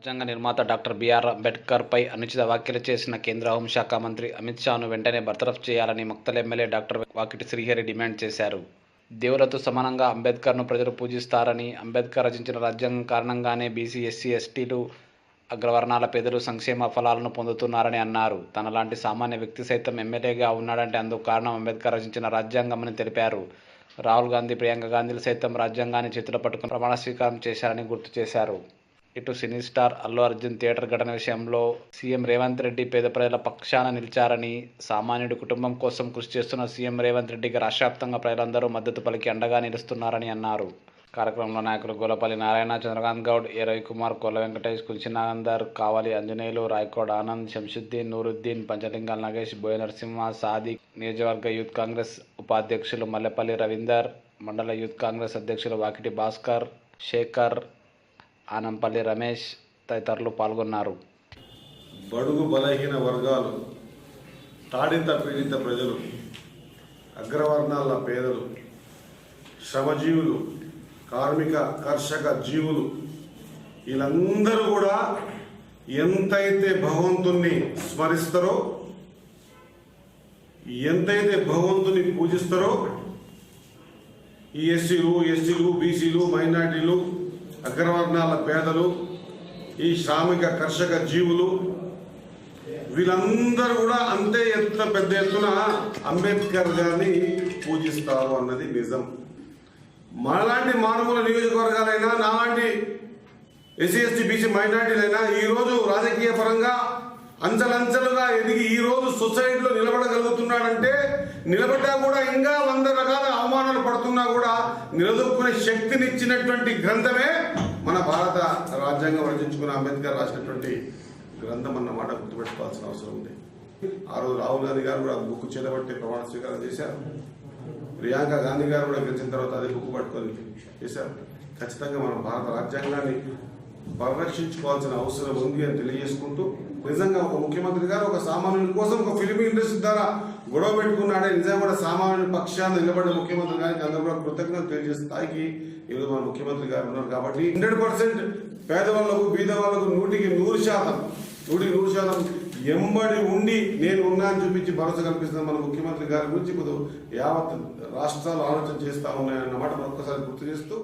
రాజ్యాంగ నిర్మాత doctor BR అంబేద్కర్పై అనుచిత వ్యాఖ్యలు చేసిన కేంద్ర హోంశాఖ మంత్రి అమిత్ షాను వెంటనే బర్తరఫ్ చేయాలని Makthal MLA doctor Vakiti Srihari demand చేశారు. దేవులతో సమానంగా అంబేద్కర్ను ప్రజలు పూజిస్తారని, అంబేద్కర్ రచించిన రాజ్యాంగం కారణంగానే బీసీ, ఎస్సీ, ఎస్టీలు, అగ్రవర్ణాల పేదలు సంక్షేమ ఫలాలను పొందుతున్నారని అన్నారు. తనలాంటి సామాన్య వ్యక్తి సైతం ఎమ్మెల్యేగా ఉన్నాడంటే అందుకు కారణం అంబేద్కర్ రచించిన రాజ్యాంగమని తెలిపారు. రాహుల్ గాంధీ, ప్రియాంక గాంధీలు సైతం రాజ్యాంగాన్ని చేతిలో పట్టుకుని ప్రమాణ స్వీకారం చేశారని గుర్తు చేశారు. ఇటు cine star Allu Arjun theatre ఘటన విషయంలో సీఎం రేవంత్ రెడ్డి పేద ప్రజల పక్షాన నిలిచారని, సామాన్యుడి కుటుంబం కోసం కృషి చేస్తున్న సీఎం రేవంత్ రెడ్డికి రాష్ట్ర వ్యాప్తంగా ప్రజలందరూ మద్దతు పలికి అండగా నిలుస్తున్నారని అన్నారు. కార్యక్రమంలో నాయకులు గోలపల్లి నారాయణ, చంద్రకాంత్ గౌడ్, ఏ రవికుమార్, కొల్ల వెంకటేష్, కుల్చినాగందర్, కావాలి ఆంజనేయులు, రాయకోడ్ ఆనంద్, శంషుద్దీన్, నూరుద్దీన్, పంచలింగాల నాగేష్, బోయ నరసింహ, సాదిక్, నియోజకవర్గ యూత్ కాంగ్రెస్ ఉపాధ్యక్షులు మల్లెపల్లి రవీందర్, మండల యూత్ కాంగ్రెస్ అధ్యక్షులు వాకిటి భాస్కర్, శేఖర్, ఆనంపల్లి రమేష్ తదితరులు పాల్గొన్నారు. బడుగు బలహీన వర్గాలు, తాడిత పీడిత ప్రజలు, అగ్రవర్ణాల పేదలు, శ్రమజీవులు, కార్మిక కర్షక జీవులు వీళ్ళందరూ కూడా ఎంతైతే భగవంతుణ్ణి స్మరిస్తారో, ఎంతైతే భగవంతుని పూజిస్తారో ఈ ఎస్సీలు, బీసీలు, మైనార్టీలు, అగ్రవర్ణాల పేదలు, ఈ శ్రామిక కర్షక జీవులు వీళ్ళందరూ కూడా అంతే పెద్ద ఎత్తున అంబేద్కర్ గారిని పూజిస్తారు అన్నది నిజం. మనలాంటి మానవుల నియోజకవర్గాలైనా, నాలాంటి ఎస్సీ, ఎస్టీ, బీసీ, మైనార్టీలైనా ఈరోజు రాజకీయ పరంగా అంచెలంచెలుగా ఎదిగి ఈరోజు సొసైటీలో నిలబడగలుగుతున్నాడంటే, నిలబడ్డా కూడా ఇంకా 100 రకాల అవమానాలు పడుతున్నా కూడా నిలదొక్కునే శక్తినిచ్చినటువంటి గ్రంథమే మన భారత రాజ్యాంగం రచించుకున్న అంబేద్కర్ రాసినటువంటి గ్రంథం అన్నమాట గుర్తుపెట్టుకోవాల్సిన అవసరం ఉంది. ఆ రోజు రాహుల్ గాంధీ గారు కూడా బుక్ చేతబట్టి ప్రమాణ స్వీకారం చేశారు. ప్రియాంక గాంధీ గారు కూడా గెలిచిన తర్వాత అదే బుక్ పట్టుకొని చేశారు. ఖచ్చితంగా మనం భారత రాజ్యాంగాన్ని పరిరక్షించుకోవాల్సిన అవసరం ఉంది అని తెలియజేసుకుంటూ, నిజంగా ఒక ముఖ్యమంత్రి గారు ఒక సామాన్యుల కోసం ఒక ఫిలిం ఇండస్ట్రీ ద్వారా గొడవ పెట్టుకున్నాడే, నిజంగా కూడా సామాన్యుల పక్షాన్ని నిలబడ్డ ముఖ్యమంత్రి గారికి అందరూ కూడా కృతజ్ఞతలు తెలియజేసే స్థాయికి ఈరోజు మన ముఖ్యమంత్రి గారు ఉన్నారు. కాబట్టి 100% పేదవాళ్లకు, బీద వాళ్లకు 100% ఎంబడి ఉండి నేను ఉన్నా అని చూపించి భరోసా కల్పిస్తున్న మన ముఖ్యమంత్రి గారి గురించి ఇప్పుడు యావత్ రాష్ట్రాలు ఆలోచన చేస్తా ఉన్నాయన్నమాట ఒక్కసారి గుర్తు చేస్తూ